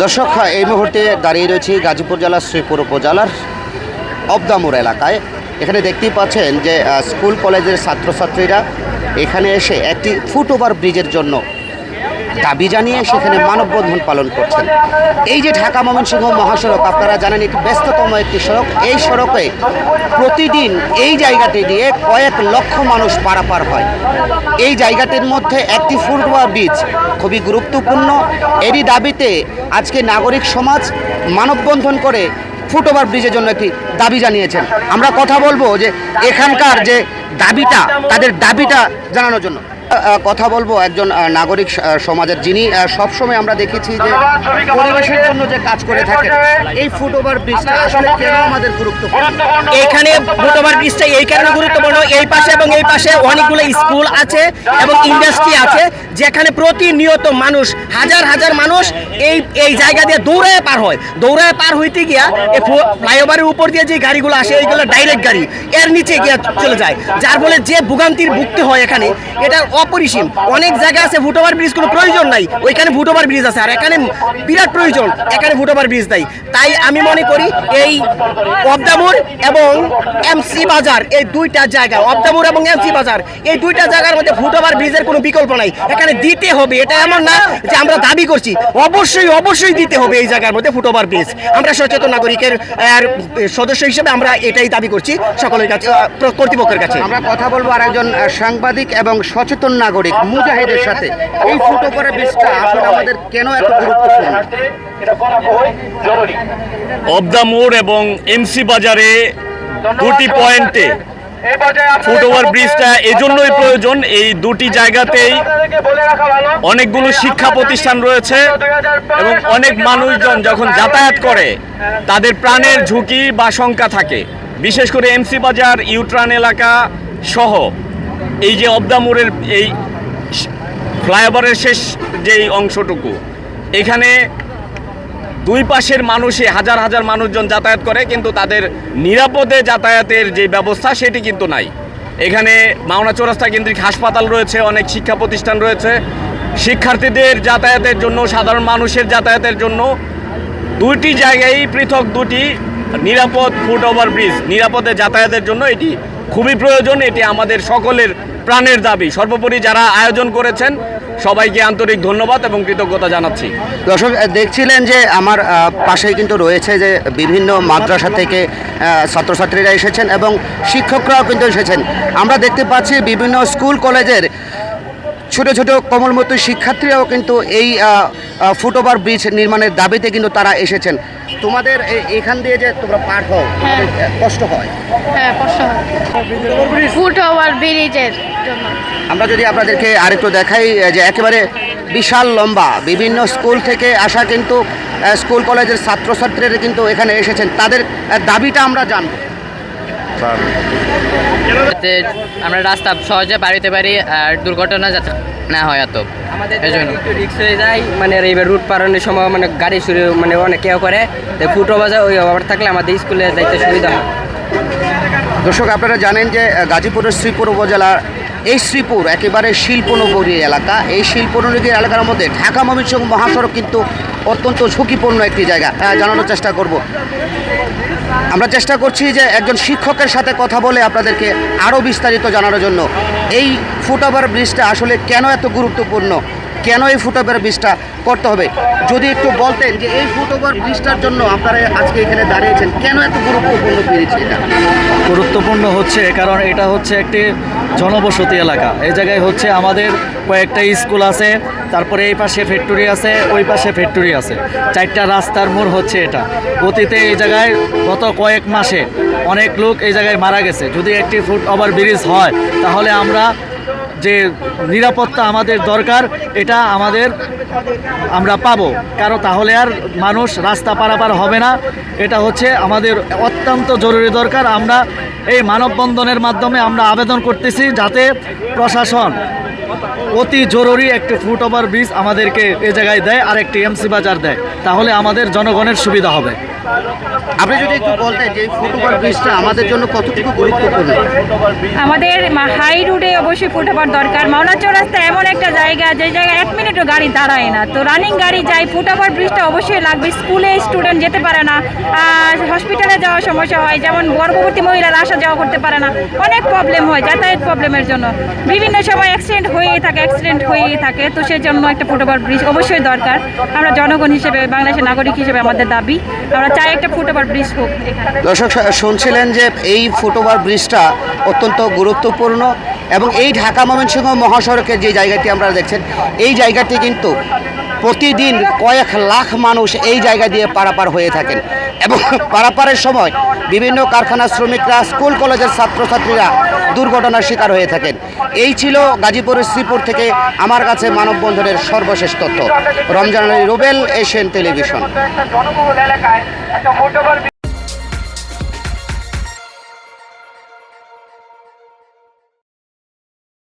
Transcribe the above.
দর্শক, এই মুহূর্তে দাঁড়িয়ে রয়েছি গাজীপুর জেলার শ্রীপুর উপজেলার অবদামুর এলাকায়। এখানে দেখতেই পাচ্ছেন যে স্কুল কলেজের ছাত্রছাত্রীরা এখানে এসে একটি ফুটওভার ব্রিজের জন্য দাবি জানিয়ে সেখানে মানববন্ধন পালন করছেন। এই যে ঢাকা ময়মনসিংহ মহাসড়ক, আপনারা জানেন এটি ব্যস্ততম একটি সড়ক। এই সড়কে প্রতিদিন এই জায়গাটি দিয়ে কয়েক লক্ষ মানুষ পারাপার হয়। এই জায়গাটির মধ্যে একটি ফুটওভার ব্রিজ খুবই গুরুত্বপূর্ণ। এরই দাবিতে আজকে নাগরিক সমাজ মানববন্ধন করে ফুটওভার ব্রিজের জন্য একটি দাবি জানিয়েছেন। আমরা কথা বলবো যে এখানকার যে দাবিটা, তাদের দাবিটা জানানোর জন্য কথা বলবো একজন নাগরিক সমাজের, যিনি সবসময় আমরা দেখেছি যে পরিবেশের জন্য যে কাজ করে থাকেন। এই ফুটওভার ব্রিজটা আসলে কেন আমাদের গুরুত্বপূর্ণ? এখানে ফুটওভার ব্রিজটা এই কারণে গুরুত্বপূর্ণ, এই পাশে এবং এই পাশে অনেকগুলো স্কুল আছে এবং ইন্ডাস্ট্রি আছে, যেখানে প্রতিনিয়ত মানুষ হাজার হাজার মানুষ এই জায়গা দিয়ে দৌড়ায় পার হয়। দৌড়ায় পার হইতে গিয়া এই ফ্লাইওভারের উপর দিয়ে যে গাড়িগুলো আসে, এইগুলো ডাইরেক্ট গাড়ি এর নিচে গিয়ে চলে যায়, যার ফলে যে ভোগান্তির ভুগতে হয় এখানে এটা অপরিসীম। অনেক জায়গা আছে ফুটওভার ব্রিজ কোনো প্রয়োজন নাই, ওইখানে ফুটওভার ব্রিজ আছে, আর এখানে বিরাট প্রয়োজন, এখানে ফুটওভার ব্রিজ নাই। তাই আমি মনে করি এই অবদামুর এবং এমসি বাজার, এই দুইটা জায়গা, অবদামুর এবং এমসি বাজার, এই দুইটা জায়গার মধ্যে ফুটওভার ব্রিজের কোনো বিকল্প নাই, এখানে দিতে হবে। এটা এমন না যে আমরা দাবি করছি, অবশ্যই অবশ্যই দিতে হবে এই জায়গার মধ্যে ফুটওভার ব্রিজ। আমরা সচেতন নাগরিকের সদস্য হিসেবে আমরা এটাই দাবি করছি সকলের কাছে, কর্তৃপক্ষের কাছে। আমরা কথা বলবো আর একজন সাংবাদিক এবং সচেতন নাগরিক মুজাহিদের সাথে। এই ফুটওভার ব্রিজটা আসলে আমাদের কেন এত গুরুত্বপূর্ণ? অবদামুর এবং এমসি বাজারে দুটি পয়েন্টে ফুটওভার ব্রিজটা এজন্যই প্রয়োজন। এই দুটি জায়গাতেই অনেকগুলো শিক্ষা প্রতিষ্ঠান রয়েছে এবং অনেক মানুষজন যখন যাতায়াত করে তাদের প্রাণের ঝুঁকি বা শঙ্কা থাকে। বিশেষ করে এমসি বাজার, ইউট্রান এলাকা সহ এই যে অবদামুরের এই ফ্লাইওভারের শেষ যেই অংশটুকু, এখানে দুই পাশের মানুষে হাজার হাজার মানুষজন যাতায়াত করে, কিন্তু তাদের নিরাপদে যাতায়াতের যে ব্যবস্থা সেটি কিন্তু নাই। এখানে মাওনা চৌরাস্তা কেন্দ্রিক হাসপাতাল রয়েছে, অনেক শিক্ষা প্রতিষ্ঠান রয়েছে। শিক্ষার্থীদের যাতায়াতের জন্য, সাধারণ মানুষের যাতায়াতের জন্য দুইটি জায়গায় পৃথক দুটি নিরাপদ ফুটওভার ব্রিজ, নিরাপদে যাতায়াতের জন্য এটি খুবই প্রয়োজন। এটি আমাদের সকলের প্রাণের দাবি। সর্বোপরি যারা আয়োজন করেছেন সবাইকে আন্তরিক ধন্যবাদ এবং কৃতজ্ঞতা জানাচ্ছি। দর্শক, দেখছিলেন যে আমার পাশেই কিন্তু রয়েছে যে বিভিন্ন মাদ্রাসা থেকে ছাত্রছাত্রীরা এসেছেন এবং শিক্ষকরাও কিন্তু এসেছেন। আমরা দেখতে পাচ্ছি বিভিন্ন স্কুল কলেজের ছোট ছোট কোমলমতি শিক্ষার্থীরাও কিন্তু এই ফুটওভার ব্রিজ নির্মাণের দাবিতে কিন্তু তারা এসেছেন। তোমাদের এখান দিয়ে যে তোমরা পার হও, কষ্ট হয়? হ্যাঁ, কষ্ট হয় ফুটওভার ব্রিজের জন্য। আমরা যদি আপনাদেরকে আরেকটু দেখাই যে একেবারে বিশাল লম্বা, বিভিন্ন স্কুল থেকে আসা কিন্তু স্কুল কলেজের ছাত্রছাত্রীরা কিন্তু এখানে এসেছেন। তাদের দাবিটা আমরা জানবো। আমরা রাস্তা সহজে পার হতে পারি আর দুর্ঘটনা যাতে না হয় এত এই জন্য রিক্স হয়ে যায়। মানে এইবার রুট পারানোর সময় মানে গাড়ি শুরু মানে অনেক কেউ করে, ফুটওভার ওই ওভার থাকলে আমাদের স্কুলে যাইতে সুবিধা হয়। দর্শক, আপনারা জানেন যে গাজীপুরের শ্রীপুর উপজেলার এই শ্রীপুর একেবারে শিল্পনগরী এলাকা। এই শিল্পনগরী এলাকার মধ্যে ঢাকা ময়মনসিংহ মহাসড়ক কিন্তু অত্যন্ত ঝুঁকিপূর্ণ একটি জায়গা। জানানোর চেষ্টা করব। আমরা চেষ্টা করছি যে একজন শিক্ষকের সাথে কথা বলে আপনাদেরকে আরও বিস্তারিত জানানোর জন্য। এই ফুটওভার ব্রিজটা আসলে কেন এত গুরুত্বপূর্ণ, কেন এই ফুটওভার ব্রিজটা করতে হবে, যদি একটু বলতেন যে এই ফুটওভার ব্রিজটার জন্য আপনারা আজকে এখানে দাঁড়িয়েছেন, কেন এত গুরুত্বপূর্ণ ব্রিজ? এটা গুরুত্বপূর্ণ হচ্ছে কারণ এটা হচ্ছে একটি জনবসতি এলাকা। এই জায়গায় হচ্ছে আমাদের কয়েকটা স্কুল আছে, তারপরে এই পাশে ফ্যাক্টরি আছে, ওই পাশে ফ্যাক্টরি আছে, চারটা রাস্তার মোড় হচ্ছে এটা। অতীতে এই জায়গায় গত কয়েক মাসে অনেক লোক এই জায়গায় মারা গেছে। যদি একটি ফুটওভার ব্রিজ হয় তাহলে আমরা যে নিরাপত্তা আমাদের দরকার এটা আমরা পাবো, কারণ তাহলে আর মানুষ রাস্তা পারাপার হবে না। এটা হচ্ছে আমাদের অত্যন্ত জরুরি দরকার। আমরা এই মানববন্ধনের মাধ্যমে আমরা আবেদন করতেছি যাতে প্রশাসন অতি জরুরি একটি ফুটওভার ব্রিজ আমাদেরকে এই জায়গায় দেয় আর একটি এমসি বাজার দেয়, তাহলে আমাদের জনগণের সুবিধা হবে। আপনি যদি একটু বলতেন যে এই ফুটওভার ব্রিজটা আমাদের জন্য কতটুকু গুরুত্বপূর্ণ? আমাদের হাই রোডে অবশ্যই ফুটওভার দরকার। মাওনা চৌরাস্তা এমন একটা জায়গা যে জায়গায় 1 মিনিটও গাড়ি দাঁড়ায় না, তো রানিং গাড়ি যায়। ফুটওভার ব্রিজটা অবশ্যই লাগবে। স্কুলে স্টুডেন্ট যেতে পারে না, আর হসপিটালে যাওয়ার সমস্যা হয়, যেমন গর্ভবতী মহিলারা আসা যাওয়া করতে পারে না, অনেক প্রবলেম হয় যাতায়াত প্রবলেমের জন্য। বিভিন্ন সময় অ্যাক্সিডেন্ট হয়েই থাকে, তো সেই জন্য একটা ফুটওভার ব্রিজ অবশ্যই দরকার। আমরা জনগণ হিসেবে, বাংলাদেশের নাগরিক হিসেবে আমাদের দাবি, আমরা চাই একটা ফুটওভার ব্রিজ হোক এখানে। দর্শক শুনছিলেন যে এই ফুটওভার ব্রিজটা অত্যন্ত গুরুত্বপূর্ণ এবং এই ঢাকা ময়মনসিংহ মহাসড়কের যে জায়গাটি আমরা দেখছেন, এই জায়গাটি কিন্তু প্রতিদিন কয়েক লাখ মানুষ এই জায়গা দিয়ে পারাপার হয়ে থাকেন এবং পারাপারের সময় বিভিন্ন কারখানার শ্রমিকরা, স্কুল কলেজের ছাত্রছাত্রীরা দুর্ঘটনার শিকার হয়ে থাকেন। এই ছিল গাজীপুরের শ্রীপুর থেকে আমার কাছে মানববন্ধনের সর্বশেষ তথ্য। Ramzan Ali Rubel, Asian television.